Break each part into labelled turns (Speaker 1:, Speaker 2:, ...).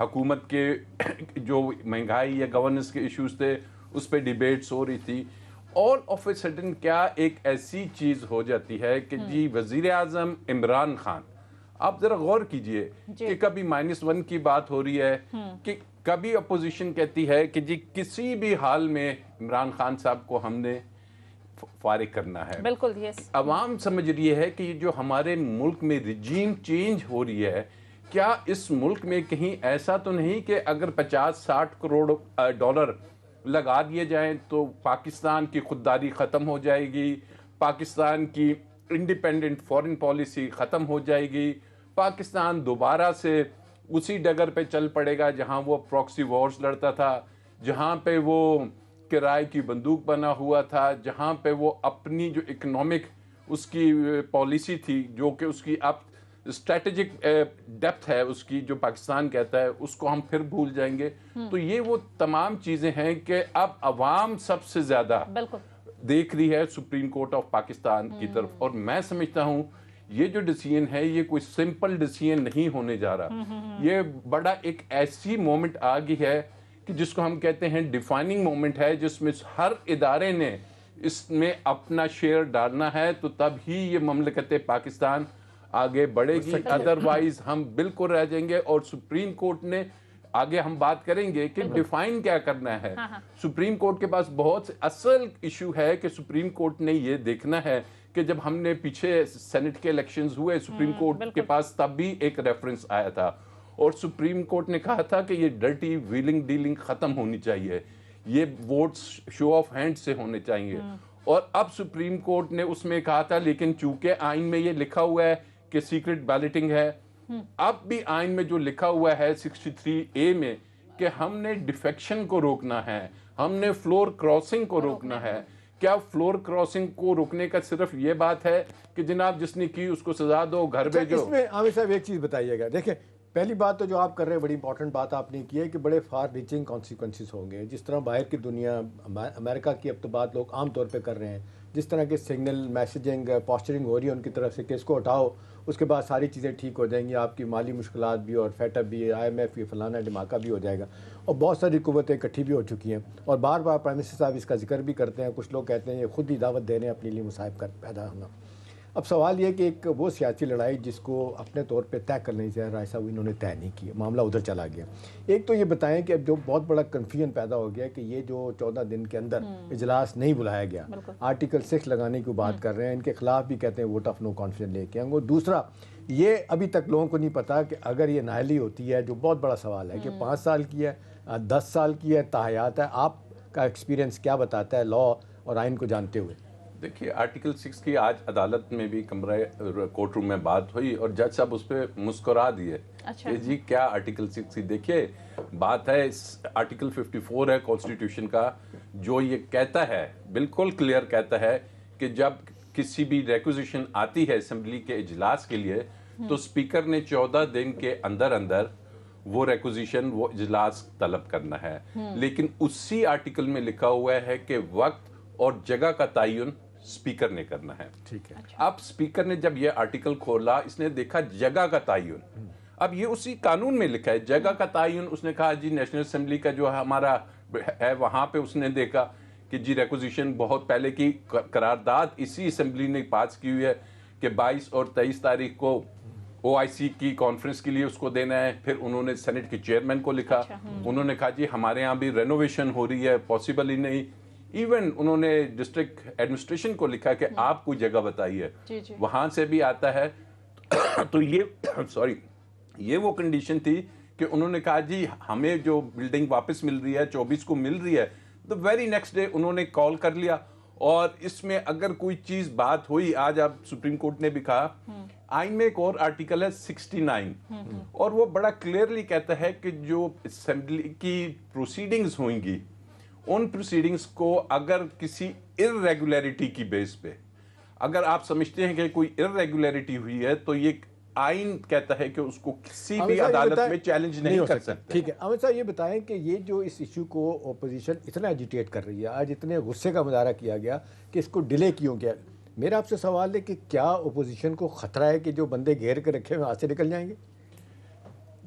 Speaker 1: حکومت کے جو مہنگائی یا گورننس کے ایشوز تھے اس پہ ڈیبیٹس ہو رہی تھی. آل آف اے سڈن کیا ایک ایسی چیز ہو جاتی ہے کہ جی وزیر اعظم عمران خان, آپ ذرا غور کیجئے کہ کبھی -1 کی بات ہو رہی ہے, کہ کبھی اپوزیشن کہتی ہے کہ جی کسی بھی حال میں عمران خان صاحب کو ہم نے فارغ کرنا ہے.
Speaker 2: بالکل یس.
Speaker 1: عوام سمجھ رہی ہے کہ جو ہمارے ملک میں رجیم چینج ہو رہی ہے, کیا اس ملک میں کہیں ایسا تو نہیں کہ اگر 50-60 کروڑ ڈالر لگا دیے جائیں تو پاکستان کی خودداری ختم ہو جائے گی, پاکستان کی انڈیپینڈنٹ فورن پالیسی ختم ہو جائے گی, پاکستان دوبارہ سے اسی ڈگر پہ چل پڑے گا جہاں وہ پراکسی وارز لڑتا تھا, جہاں پہ وہ کرائے کی بندوق بنا ہوا تھا, جہاں پہ وہ اپنی جو اکنامک اس کی پالیسی تھی, جو کہ اس کی اب اسٹریٹجک ڈیپتھ ہے اس کی, جو پاکستان کہتا ہے, اس کو ہم پھر بھول جائیں گے. تو یہ وہ تمام چیزیں ہیں کہ اب عوام سب سے زیادہ دیکھ رہی ہے سپریم کورٹ آف پاکستان کی طرف. اور میں سمجھتا ہوں یہ جو ڈیسیژن ہے یہ کوئی سمپل ڈیسیژن نہیں ہونے جا رہا, یہ بڑا ایک ایسی مومنٹ آ گئی ہے کہ جس کو ہم کہتے ہیں ڈیفائننگ مومنٹ ہے, جس میں ہر ادارے نے اس میں اپنا شیئر ڈالنا ہے, تو تب ہی یہ مملکت پاکستان آگے بڑھے گی, ادروائز ہم بالکل رہ جائیں گے. اور سپریم کورٹ نے آگے ہم بات کریں گے کہ ڈیفائن کیا کرنا ہے. سپریم کورٹ کے پاس بہت اصل ایشو ہے کہ سپریم کورٹ نے یہ دیکھنا ہے کہ جب ہم نے پیچھے سینٹ کے الیکشنز ہوئے, سپریم کورٹ کے پاس تب بھی ایک ریفرنس آیا تھا اور سپریم کورٹ نے کہا تھا کہ یہ ڈرٹی ویلنگ ڈیلنگ ختم ہونی چاہیے, یہ ووٹس شو آف ہینڈ سے ہونے چاہیے. اور اب سپریم کورٹ نے اس میں کہا تھا لیکن چونکہ آئین میں یہ لکھا ہوا ہے کہ سیکرٹ بیلٹنگ ہے, اب بھی آئین میں جو لکھا ہوا ہے 63A میں کہ ہم نے ڈیفیکشن کو روکنا ہے, ہم نے فلور کراسنگ کو روکنا ہے. کیا فلور کراسنگ کو روکنے کا صرف یہ بات ہے کہ جناب جس نے کی اس کو سزا دو, گھر بھیجو؟
Speaker 3: اس میں عامر صاحب ایک چیز بتائیے گا, دیکھیں پہلی بات تو جو آپ کر رہے ہیں بڑی امپورٹنٹ بات آپ نے کی ہے کہ بڑے فار ریچنگ کانسیکوینسز ہوں گے. جس طرح باہر کی دنیا, امریکہ کی اب تو بات لوگ عام طور پہ کر رہے ہیں, جس طرح کے سگنل میسیجنگ پوسچرنگ ہو رہی ہے ان کی طرف سے کہ اس کو ہٹاؤ, اس کے بعد ساری چیزیں ٹھیک ہو جائیں گی, آپ کی مالی مشکلات بھی اور فیٹ اپ بھی, IMF بھی, فلانا ڈھماکہ بھی ہو جائے گا. اور بہت ساری قوتیں اکٹھی بھی ہو چکی ہیں اور بار بار پرائم منسٹر صاحب اس کا ذکر بھی کرتے ہیں. کچھ لوگ کہتے ہیں یہ خود ہی دعوت دے رہے ہیں اپنے لیے مصائب کر پیدا ہونا. اب سوال یہ کہ ایک وہ سیاسی لڑائی جس کو اپنے طور پہ طے کرنے سے رائے صاحب انہوں نے طے نہیں کی, معاملہ ادھر چلا گیا. ایک تو یہ بتائیں کہ اب جو بہت بڑا کنفیوژن پیدا ہو گیا کہ یہ جو 14 دن کے اندر اجلاس نہیں بلایا گیا, آرٹیکل 6 لگانے کی بات کر رہے ہیں, ان کے خلاف بھی کہتے ہیں ووٹ آف نو کانفیڈنس لے کے آئیں گے. دوسرا یہ ابھی تک لوگوں کو نہیں پتا کہ اگر یہ نااہلی ہوتی ہے, جو بہت بڑا سوال ہے کہ 5 سال کی ہے, 10 سال کی ہے, تاحیات ہے, آپ کا ایکسپیرینس کیا بتاتا ہے لا اور آئین کو جانتے ہوئے؟
Speaker 1: دیکھیے آرٹیکل 6 کی آج عدالت میں بھی کمرہ کورٹ روم میں بات ہوئی اور جج صاحب اس پہ مسکرا دیے کہ جی کیا آرٹیکل 6 کی, دیکھیے بات ہے آرٹیکل 54 ہے کانسٹیٹیوشن کا, جو یہ کہتا ہے بالکل کلیئر کہتا ہے کہ جب کسی بھی ریکوزیشن آتی ہے اسمبلی کے اجلاس کے لیے تو اسپیکر نے 14 دن کے اندر اندر وہ ریکوزیشن وہ اجلاس طلب کرنا ہے. لیکن اسی آرٹیکل میں لکھا ہوا ہے کہ وقت اور جگہ کا تعین اسپیکر نے کرنا ہے.
Speaker 3: ٹھیک ہے.
Speaker 1: اب اسپیکر نے جب یہ آرٹیکل کھولا, اس نے دیکھا جگہ کا تعین, اب یہ اسی قانون میں لکھا ہے جگہ کا تعین. اس نے کہا جی نیشنل اسمبلی کا جو ہمارا ہے وہاں پہ اس نے دیکھا کہ جی ریکوزیشن بہت پہلے کی قرارداد اسی اسمبلی نے پاس کی ہوئی ہے کہ 22 اور 23 تاریخ کو OIC کی کانفرنس کے لیے اس کو دینا ہے. پھر انہوں نے سینٹ کے چیئرمین کو لکھا, انہوں نے کہا جی ہمارے ہاں بھی رینوویشن ہو رہی ہے, پاسبل ہی نہیں. ایون انہوں نے ڈسٹرکٹ ایڈمنسٹریشن کو لکھا کہ آپ کوئی جگہ بتائیے, وہاں سے بھی آتا ہے. تو یہ وہ کنڈیشن تھی کہ انہوں نے کہا جی ہمیں جو بلڈنگ واپس مل رہی ہے 24 کو مل رہی ہے, تو ویری نیکسٹ ڈے انہوں نے کال کر لیا. اور اس میں اگر کوئی چیز بات ہوئی, آج اب سپریم کورٹ نے بھی کہا آئین میں ایک اور آرٹیکل ہے 69 اور وہ بڑا کلیئرلی کہتا ہے کہ جو اسمبلی کی پروسیڈنگز ہوئیں گی ان پروسیڈنگز کو اگر کسی ارریگولیرٹی کی بیس پہ اگر آپ سمجھتے ہیں کہ کوئی ارریگولیرٹی ہوئی ہے تو یہ آئین کہتا ہے کہ اس کو کسی بھی عدالت میں چیلنج نہیں کر سکتے.
Speaker 3: ٹھیک ہے عامر صاحب یہ بتائیں کہ یہ جو اس ایشو کو اپوزیشن اتنا ایجیٹیٹ کر رہی ہے, آج اتنے غصے کا مظاہرہ کیا گیا کہ اس کو ڈیلے کیوں کیا, میرا آپ سے سوال ہے کہ کیا اپوزیشن کو خطرہ ہے کہ جو بندے گھیر کے رکھے ہوئے ہاتھ سے نکل جائیں گے؟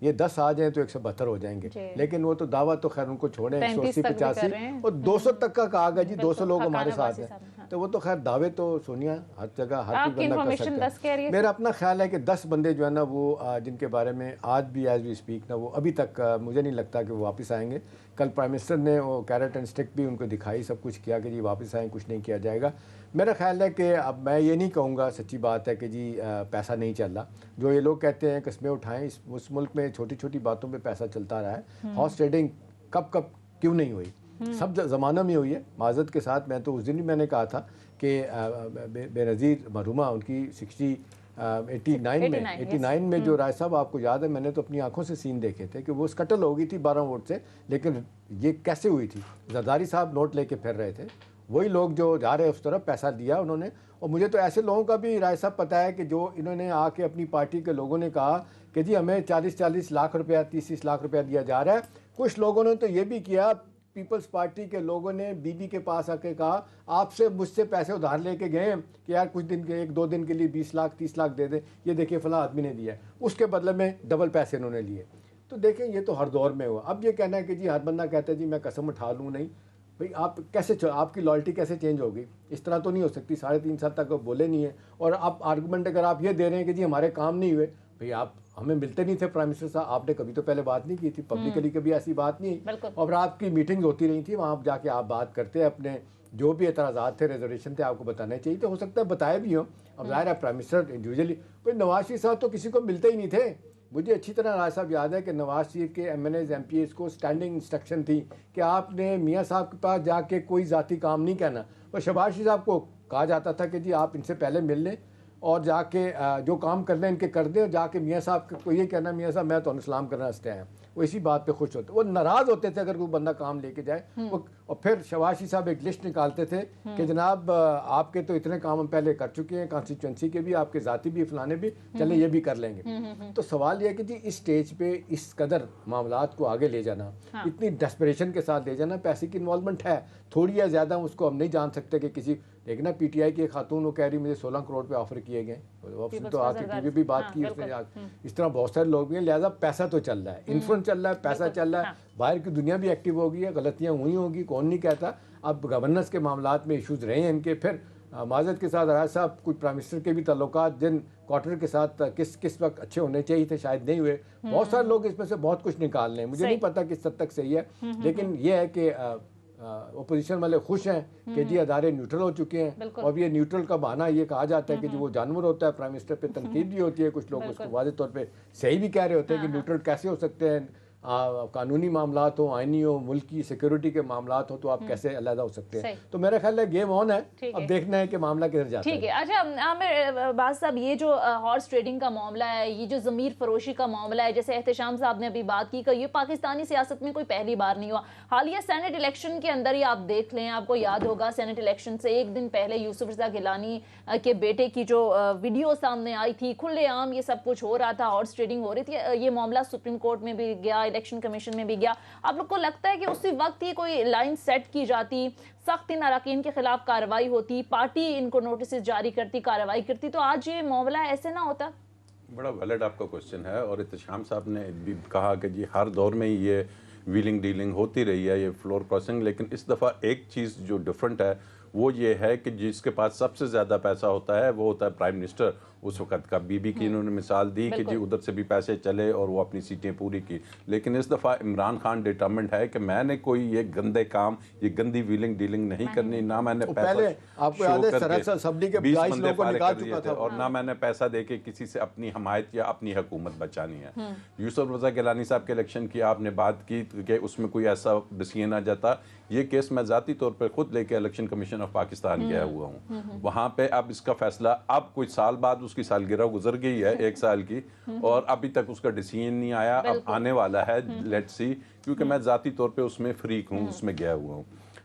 Speaker 3: یہ 10 آ جائیں تو 172 ہو جائیں گے, لیکن وہ تو دعویٰ تو خیر ان کو چھوڑیں 180 85 اور 200 تک کا کہا گیا جی 200 لوگ ہمارے ساتھ ہیں, تو وہ تو خیر دعوے تو سونیا ہر جگہ ہر کوئی بندہ کر سکتا ہے. میرا اپنا خیال ہے کہ 10 بندے جو ہے نا وہ جن کے بارے میں آج بھی ایز وی اسپیک نا وہ ابھی تک مجھے نہیں لگتا کہ وہ واپس آئیں گے. کل پرائم منسٹر نے وہ کیرٹ اینڈ اسٹک بھی ان کو دکھائی, سب کچھ کیا کہ جی واپس آئیں, کچھ نہیں کیا جائے گا. میرا خیال ہے کہ اب میں یہ نہیں کہوں گا, سچی بات ہے کہ جی پیسہ نہیں چل رہا. جو یہ لوگ کہتے ہیں قسمیں اٹھائیں, اس ملک میں چھوٹی چھوٹی باتوں پہ پیسہ چلتا رہا ہے. ہارس ٹریڈنگ کب کیوں نہیں ہوئی, سب زمانہ میں ہوئی ہے. معذرت کے ساتھ میں تو اس دن بھی میں نے کہا تھا کہ بے نظیر مرحومہ ان کی 89 میں جو رائے صاحب آپ کو یاد ہے, میں نے تو اپنی آنکھوں سے سین دیکھے تھے کہ وہ اسکٹل ہو گئی تھی 12 ووٹ سے, لیکن یہ کیسے ہوئی تھی؟ زرداری صاحب نوٹ لے کے پھر رہے تھے, وہی لوگ جو جا رہے اس طرف پیسہ دیا انہوں نے. اور مجھے تو ایسے لوگوں کا بھی رائے صاحب پتہ ہے کہ جو انہوں نے آ کے اپنی پارٹی کے لوگوں نے کہا کہ جی ہمیں 40 لاکھ روپیہ 30 لاکھ روپیہ دیا جا رہا ہے. کچھ لوگوں نے تو یہ بھی کیا, پیپلز پارٹی کے لوگوں نے بی بی کے پاس آ کے کہا آپ سے مجھ سے پیسے ادھار لے کے گئے کہ یار کچھ دن کے 1-2 دن کے لیے 20 لاکھ 30 لاکھ دے دیں, یہ دیکھیں فلاں آدمی نے دیا ہے, اس کے بدلے میں ڈبل پیسے انہوں نے لیے. تو دیکھیں یہ تو ہر دور میں ہوا. اب یہ کہنا ہے کہ جی ہر بندہ کہتا ہے جی میں قسم اٹھا لوں, نہیں بھئی آپ کیسے آپ کی لائلٹی کیسے چینج ہوگی؟ اس طرح تو نہیں ہو سکتی. 3.5 سال تک بولے نہیں ہیں, اور آپ آرگومنٹ اگر آپ یہ دے رہے ہیں کہ جی ہمارے کام نہیں ہوئے, بھئی آپ ہمیں ملتے نہیں تھے پرائم منسٹر صاحب, آپ نے کبھی تو پہلے بات نہیں کی تھی پبلکلی, کبھی ایسی بات نہیں, اور آپ کی میٹنگ ہوتی رہی تھی, وہاں جا کے آپ بات کرتے اپنے جو بھی اعتراضات تھے ریزرویشن تھے آپ کو بتانے چاہیے, تو ہو سکتا ہے بتائے بھی ہوں. اب ظاہر ہے پرائم منسٹر انڈیویجولی, بھئی نواز شریف صاحب تو کسی کو ملتے ہی نہیں تھے. مجھے اچھی طرح رائے صاحب یاد ہے کہ نواز شریف کے M N As M P As کو اسٹینڈنگ انسٹرکشن تھی کہ آپ نے میاں صاحب کے پاس جا کے کوئی ذاتی کام نہیں کہنا, اور شہباز شریف صاحب کو کہا جاتا تھا کہ جی آپ ان سے پہلے مل لیں اور جا کے جو کام کرنے ان کے کر دیں, اور جا کے میاں صاحب کو یہ کہنا میاں صاحب میں تو سلام کرنا واسطے آیا. وہ اسی بات پہ خوش ہوتے, وہ ناراض ہوتے تھے اگر کوئی بندہ کام لے کے جائے. اور پھر شہباز شریف صاحب ایک لسٹ نکالتے تھے کہ جناب آپ کے تو اتنے کام ہم پہلے کر چکے ہیں, کانسٹیچوئنسی کے بھی, آپ کے ذاتی بھی, فلانے بھی, چلے یہ بھی کر لیں گے. تو سوال یہ ہے کہ جی اس سٹیج پہ اس قدر معاملات کو آگے لے جانا, اتنی ڈیسپریشن کے ساتھ لے جانا, پیسے کی انوالومنٹ ہے تھوڑی یا زیادہ, اس کو ہم نہیں جان سکتے کہ کسی, دیکھنا پی ٹی آئی کی ایک خاتون وہ کہہ رہی مجھے 16 کروڑ پہ آفر کیے گئے, تو آ کے ٹی وی بھی بات کی اس نے, اس طرح بہت سارے لوگ بھی ہیں. لہٰذا پیسہ تو چل رہا ہے, انفلوئنس چل رہا ہے, پیسہ چل رہا ہے, باہر کی دنیا بھی ایکٹیو ہو گئی ہے, غلطیاں ہوئی ہوں گی کون نہیں کہتا. اب گورننس کے معاملات میں ایشوز رہے ہیں ان کے. پھر معذرت کے ساتھ راج صاحب کچھ پرائم منسٹر کے بھی تعلقات جن کوارٹر کے ساتھ کس وقت اچھے ہونے چاہیے تھے شاید نہیں ہوئے. بہت سارے لوگ اس میں سے بہت کچھ نکال لیں, مجھے نہیں پتا کس حد تک صحیح ہے, لیکن یہ ہے کہ اپوزیشن والے خوش ہیں کہ جی ادارے نیوٹرل ہو چکے ہیں. اور یہ نیوٹرل کا بہانہ یہ کہا جاتا ہے کہ جو وہ جانور ہوتا ہے, پرائم منسٹر پہ تنقید بھی ہوتی ہے, کچھ لوگ اس کو واضح طور پہ صحیح بھی کہہ رہے ہوتے ہیں کہ نیوٹرل کیسے ہو سکتے ہیں, قانونی معاملات ہوں, آئینی ہوں, ملک کی سیکیورٹی کے معاملات ہوں, تو آپ کیسے علیحدہ ہو سکتے ہیں. تو میرا خیال ہے گیم آن ہے, اب دیکھنا ہے کہ معاملہ کدھر جاتا ہے.
Speaker 2: ٹھیک ہے. اچھا عامر باز صاحب, یہ جو ہارس ٹریڈنگ کا معاملہ ہے, یہ جو ضمیر فروشی کا معاملہ ہے, جیسے احتشام صاحب نے ابھی بات کی کہ یہ پاکستانی سیاست میں کوئی پہلی بار نہیں ہوا. حالیہ سینٹ الیکشن کے اندر ہی آپ دیکھ لیں, آپ کو یاد ہوگا سینٹ الیکشن سے ایک دن پہلے یوسف رضا گیلانی کے بیٹے کی جو ویڈیو سامنے آئی تھی, کھلے عام یہ سب کچھ ہو رہا تھا, ہارس ٹریڈنگ ہو رہی تھی. یہ معاملہ سپریم کورٹ میں بھی گیا, الیکشن کمیشن میں بھی گیا. آپ لوگ کو لگتا ہے کہ اسی وقت ہی کوئی لائن سیٹ کی جاتی, سخت ان اراکین کے خلاف کارروائی ہوتی, پارٹی ان کو نوٹسز جاری کرتی, کارروائی کرتی, تو آج یہ معاملہ ایسے نہ ہوتا؟
Speaker 1: بڑا ویلڈ آپ کا کوشچن ہے, اور احتشام صاحب نے بھی کہا کہ جی ہر دور میں ہی یہ ویلنگ ڈیلنگ ہوتی رہی ہے, یہ فلور کراسنگ. لیکن اس دفعہ ایک چیز جو ڈفرنٹ ہے وہ یہ ہے کہ جس کے پاس سب سے زیادہ پیسہ ہوتا ہے وہ ہوتا ہے پرائم منسٹر اس وقت کا. بی بی کی انہوں نے مثال دی کہ جی ادھر سے بھی پیسے چلے اور وہ اپنی سیٹیں پوری کی. لیکن اس دفعہ عمران خان ڈیٹرمنٹ ہے کہ میں نے کوئی یہ گندے کام, یہ گندی ویلنگ ڈیلنگ نہیں کرنی, نہ میں نے پیسہ اور نہ میں نے پیسہ دے کے کسی سے اپنی حمایت یا اپنی حکومت بچانی ہے. یوسف رضا گیلانی صاحب کے الیکشن کی آپ نے بات کی کہ اس میں کوئی ایسا ڈسیزن آ جاتا, یہ کیس میں ذاتی طور پر خود لے کے الیکشن کمیشن آف پاکستان گیا ہوا ہوں. وہاں پہ اب اس کا فیصلہ, اب کوئی سال بعد اس کی سالگرہ گزر گئی ہے 1 سال کی, اور ابھی تک اس کا ڈیسیژن نہیں آیا, اب آنے والا ہے, لیٹس سی, کیونکہ میں ذاتی طور پہ اس میں فریق ہوں, اس میں گیا ہوا ہوں.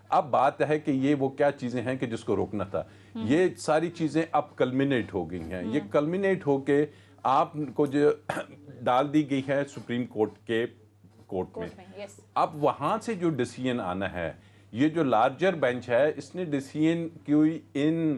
Speaker 1: اب بات ہے کہ یہ وہ کیا چیزیں ہیں کہ جس کو روکنا تھا. یہ ساری چیزیں اب کلمینیٹ ہو گئی ہیں, یہ کلمینیٹ ہو کے آپ کو جو ڈال دی گئی ہے سپریم کورٹ میں. اب وہاں سے جو ڈیسیژن آنا ہے, یہ جو لارجر بینچ ہے اس نے ڈیسیژن کوئی ان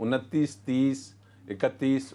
Speaker 1: 29, 30, 31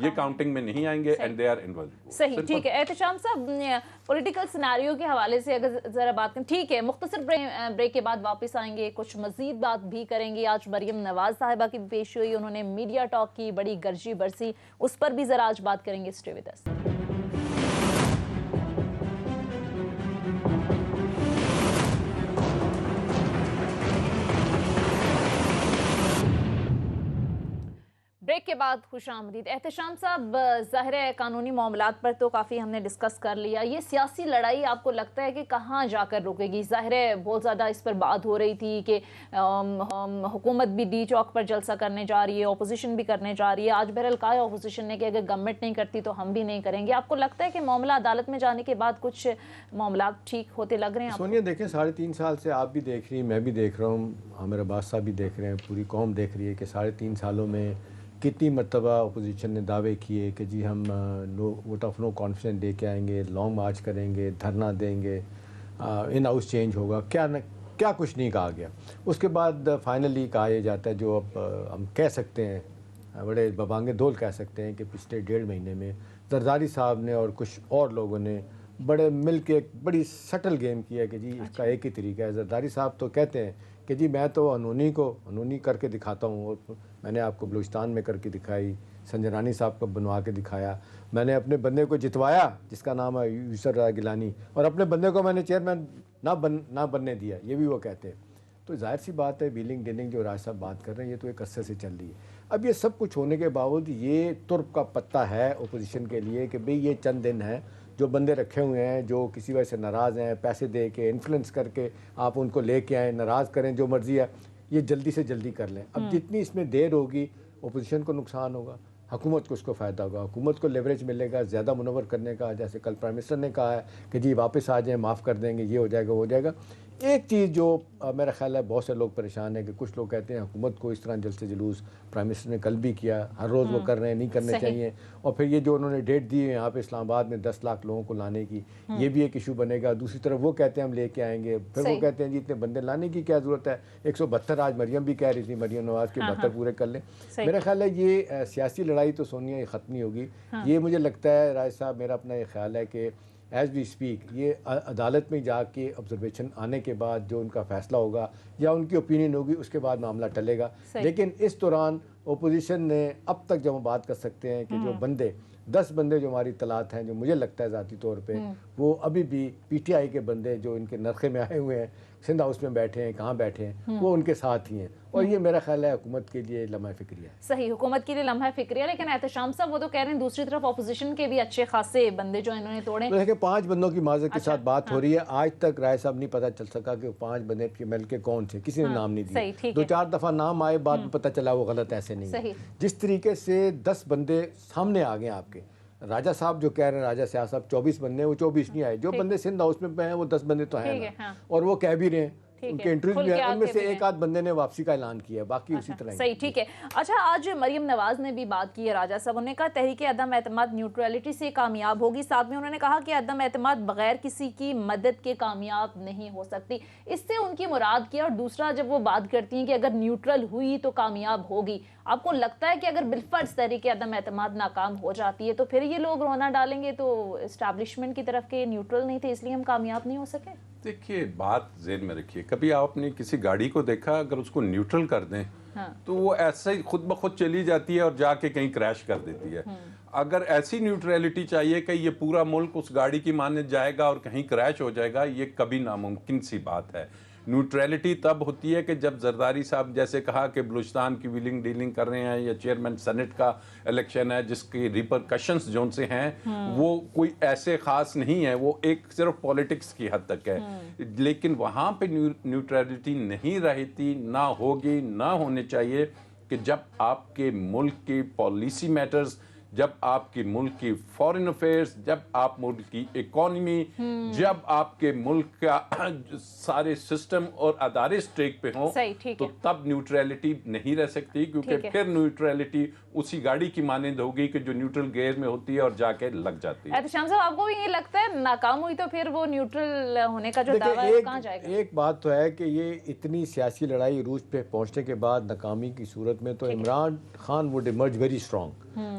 Speaker 1: یہ کاؤنٹنگ میں نہیں آئیں گے اینڈ دے آر انوالوڈ.
Speaker 2: صحیح, ٹھیک ہے. احتشام صاحب, پولیٹیکل سیناریو کے حوالے سے اگر ذرا بات کریں, ٹھیک ہے مختصر بریک کے بعد واپس آئیں گے, کچھ مزید بات بھی کریں گے. آج مریم نواز صاحبہ کی پیش ہوئی, انہوں نے میڈیا ٹاک کی, بڑی گرجی برسی, اس پر بھی ذرا آج بات کریں گے. Stay with us. بریک کے بعد خوش آمدید. احتشام صاحب, ظاہر ہے قانونی معاملات پر تو کافی ہم نے ڈسکس کر لیا, یہ سیاسی لڑائی آپ کو لگتا ہے کہ کہاں جا کر رکے گی؟ ظاہر ہے بہت زیادہ اس پر بات ہو رہی تھی کہ حکومت بھی ڈی چوک پر جلسہ کرنے جا رہی ہے, اپوزیشن بھی کرنے جا رہی ہے. آج بہرحال کہا ہے اپوزیشن نے کہ اگر گورنمنٹ نہیں کرتی تو ہم بھی نہیں کریں گے. آپ کو لگتا ہے کہ معاملہ عدالت میں جانے کے بعد کچھ معاملات ٹھیک ہوتے لگ رہے ہیں؟
Speaker 3: سونیا دیکھیں 3.5 سال سے آپ بھی دیکھ رہی ہیں, میں بھی دیکھ رہا ہوں, عامر عباس صاحب بھی دیکھ رہے ہیں, پوری قوم دیکھ رہی ہے کہ 3.5 سالوں میں کتنی مرتبہ اپوزیشن نے دعوے کیے کہ جی ہم ووٹ آف نو کانفیڈنس لے کے آئیں گے, لانگ مارچ کریں گے, دھرنا دیں گے, ان ہاؤس چینج ہوگا, کیا کچھ نہیں کہا گیا. اس کے بعد فائنلی کہا یہ جاتا ہے جو اب ہم کہہ سکتے ہیں, بڑے ببانگ دول کہہ سکتے ہیں کہ پچھلے 1.5 مہینے میں زرداری صاحب نے اور کچھ اور لوگوں نے بڑے مل کے ایک بڑی سٹل گیم کیا کہ جی اس کا ایک ہی طریقہ ہے. زرداری صاحب تو کہتے ہیں کہ جی میں تو انہونی کر کے دکھاتا ہوں, اور میں نے آپ کو بلوچستان میں کر کے دکھائی, سنجرانی صاحب کو بنوا کے دکھایا, میں نے اپنے بندے کو جتوایا جس کا نام ہے یسر رضا گیلانی, اور اپنے بندے کو میں نے چیئرمین نہ بننے دیا, یہ بھی وہ کہتے ہیں. تو ظاہر سی بات ہے ویلنگ ڈیلنگ جو راج صاحب بات کر رہے ہیں یہ تو ایک عرصے سے چل رہی ہے. اب یہ سب کچھ ہونے کے باوجود یہ ترپ کا پتہ ہے اپوزیشن کے لیے کہ بھئی یہ چند دن ہیں, جو بندے رکھے ہوئے ہیں جو کسی وجہ سے ناراض ہیں, پیسے دے کے انفلوئنس کر کے آپ ان کو لے کے آئیں, ناراض کریں, جو مرضی ہے, یہ جلدی سے جلدی کر لیں. اب جتنی اس میں دیر ہوگی اپوزیشن کو نقصان ہوگا, حکومت کو اس کو فائدہ ہوگا, حکومت کو لیوریج ملے گا زیادہ منور کرنے کا, جیسے کل پرائم منسٹر نے کہا ہے کہ جی واپس آ جائیں, معاف کر دیں گے, یہ ہو جائے گا وہ ہو جائے گا. ایک چیز جو میرا خیال ہے بہت سے لوگ پریشان ہیں کہ کچھ لوگ کہتے ہیں حکومت کو اس طرح جلسے جلوس پرائم منسٹر نے کل بھی کیا, ہر روز وہ کر رہے ہیں, نہیں کرنے چاہیے. اور پھر یہ جو انہوں نے ڈیٹ دی ہے یہاں پہ اسلام آباد میں 10 لاکھ لوگوں کو لانے کی, یہ بھی ایک ایشو بنے گا. دوسری طرف وہ کہتے ہیں ہم لے کے آئیں گے, پھر وہ کہتے ہیں جی اتنے بندے لانے کی کیا ضرورت ہے, 172 آج مریم بھی کہہ رہی تھی, مریم نواز کے 72 پورے کر لیں. میرا خیال ہے یہ سیاسی لڑائی تو سونیا یہ ختم نہیں ہوگی. یہ مجھے لگتا ہے راج صاحب, میرا اپنا یہ خیال ہے کہ ایز وی اسپیک یہ عدالت میں جا کے آبزرویشن آنے کے بعد جو ان کا فیصلہ ہوگا یا ان کی اوپینین ہوگی اس کے بعد معاملہ ٹلے گا. لیکن اس دوران اپوزیشن نے اب تک جب ہم بات کر سکتے ہیں کہ جو 10 بندے جو ہماری اطلاعات ہیں, جو مجھے لگتا ہے ذاتی طور پہ وہ ابھی بھی پی ٹی آئی کے بندے جو ان کے نرخے میں آئے ہوئے ہیں, سندھ ہاؤس میں بیٹھے ہیں, کہاں بیٹھے ہیں, وہ ان کے ساتھ ہی ہیں. اور یہ میرا خیال ہے حکومت کے لیے لمحہ فکریہ ہے.
Speaker 2: صحیح, حکومت کے لیے لمحہ فکریہ. لیکن احتشام صاحب وہ تو کہہ رہے ہیں دوسری طرف اپوزیشن کے بھی اچھے خاصے بندے جو انہوں نے توڑے.
Speaker 3: دیکھیں 5 بندوں کی معذرت کے ساتھ بات ہو رہی ہے. آج تک رائے صاحب نہیں پتہ چل سکا کہ 5 بندے مل کے کون تھے, کسی نے نام نہیں دیا. 2-4 دفعہ نام آئے, بعد میں پتہ چلا وہ غلط ایسے نہیں ہے. جس طریقے سے 10 بندے سامنے آ گئے آپ کے, راجہ صاحب جو کہہ رہے ہیں, راجہ سیاہ صاحب 24 بندے ہیں, وہ 24 نہیں آئے. جو بندے سندھ ہاؤس میں ہیں وہ 10 بندے تو ہیں نا, اور وہ کہہ بھی رہے ہیں, ان کے انٹرویوز میں ان میں سے ایک آدھ بندے نے واپسی کا اعلان کیا, باقی اسی طرح.
Speaker 2: صحیح, ٹھیک ہے. اچھا, آج مریم نواز نے بھی بات کی ہے, راجہ صاحب, انہوں نے کہا تحریک عدم اعتماد نیوٹرلٹی سے کامیاب ہوگی. ساتھ میں انہوں نے کہا کہ عدم اعتماد بغیر کسی کی مدد کے کامیاب نہیں ہو سکتی. اس سے ان کی مراد کیا؟ اور دوسرا جب وہ بات کرتی ہیں کہ اگر نیوٹرل ہوئی تو کامیاب ہوگی, آپ کو لگتا ہے کہ اگر بالفرض تحریک عدم اعتماد ناکام ہو جاتی ہے تو پھر یہ لوگ رونا ڈالیں گے تو اسٹیبلشمنٹ کی طرف کے نیوٹرل نہیں تھے اس لیے ہم کامیاب نہیں ہو سکے؟
Speaker 1: دیکھیے بات ذہن میں رکھیے, کبھی آپ نے کسی گاڑی کو دیکھا اگر اس کو نیوٹرل کر دیں تو وہ ایسے ہی خود بخود چلی جاتی ہے اور جا کے کہیں کریش کر دیتی ہے. اگر ایسی نیوٹرلٹی چاہیے کہ یہ پورا ملک اس گاڑی کی مانند جائے گا اور کہیں کریش ہو جائے گا, یہ کبھی ناممکن سی بات ہے. نیوٹرلٹی تب ہوتی ہے کہ جب زرداری صاحب جیسے کہا کہ بلوچستان کی ویلنگ ڈیلنگ کر رہے ہیں, یا چیئرمین سینٹ کا الیکشن ہے جس کی ریپرکشنز جو سے ہیں وہ کوئی ایسے خاص نہیں ہے, وہ ایک صرف پولیٹکس کی حد تک ہے. لیکن وہاں پہ نیوٹرلٹی نہیں رہتی, نہ ہوگی, نہ ہونے چاہیے کہ جب آپ کے ملک کی پالیسی میٹرز, جب آپ کی ملک کی فورن افیئرز, جب آپ ملک کی اکانومی, جب آپ کے ملک کا سارے سسٹم اور ادارے سٹیک پہ ہوں, تو تب نیوٹرلٹی نہیں رہ سکتی, کیونکہ پھر نیوٹرلٹی اسی گاڑی کی مانند ہوگی کہ جو نیوٹرل گیئر میں ہوتی ہے اور جا کے لگ جاتی ہے.
Speaker 2: احتشام صاحب آپ کو بھی یہ لگتا ہے ناکام ہوئی تو پھر وہ نیوٹرل ہونے کا جو دعویٰ ہے کہاں جائے گا؟
Speaker 3: ایک بات تو ہے کہ یہ اتنی سیاسی لڑائی عروج پہ پہنچنے کے بعد ناکامی کی صورت میں تو Imran Khan would emerge very strong.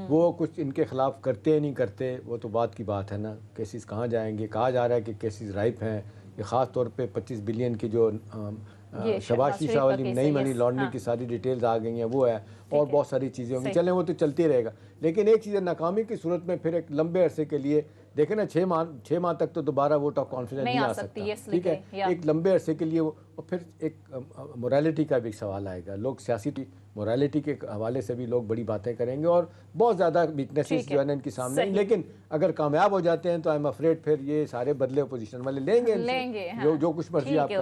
Speaker 3: وہ کچھ ان کے خلاف کرتے نہیں کرتے وہ تو بات کی بات ہے نا. کیسز کہاں جائیں گے؟ کہا جا رہا ہے کہ کیسز رائپ ہیں. یہ خاص طور پہ 25 بلین کی جو شہباز شریف والی نئی منی لانڈرنگ کی ساری ڈیٹیلز آ گئی ہیں وہ ہے, اور بہت ساری چیزیں ہوں گی. چلیں وہ تو چلتی رہے گا, لیکن ایک چیز ہے ناکامی کی صورت میں پھر ایک لمبے عرصے کے لیے دیکھیں نا 6 ماہ تک تو دوبارہ ووٹ آف کانفیڈنس نہیں آ سکتا, ٹھیک ہے. ایک لمبے عرصے کے لیے اور پھر ایک مورالٹی کا بھی ایک سوال آئے گا. لوگ سیاسی مورالٹی کے حوالے سے بھی لوگ بڑی باتیں کریں گے اور بہت زیادہ ویکنیسز جو ہے ان کے سامنے, لیکن اگر کامیاب ہو جاتے ہیں تو آئی ایم افریڈ پھر یہ سارے بدلے اپوزیشن والے لیں گے جو کچھ مرضی آپ کریں.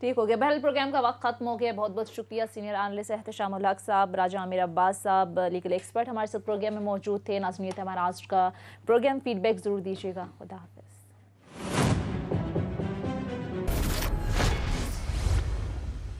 Speaker 2: ٹھیک ہو گیا. بہرحال پروگرام کا وقت ختم ہو گیا. بہت بہت شکریہ سینئر اینالسٹ احتشام الحق صاحب, راجہ عامر عباس صاحب لیگل ایکسپرٹ ہمارے ساتھ پروگرام میں موجود تھے. ناظرین یہ تھا ہمارا آج کا پروگرام. فیڈ بیک ضرور دیجیے گا. خدا حافظ.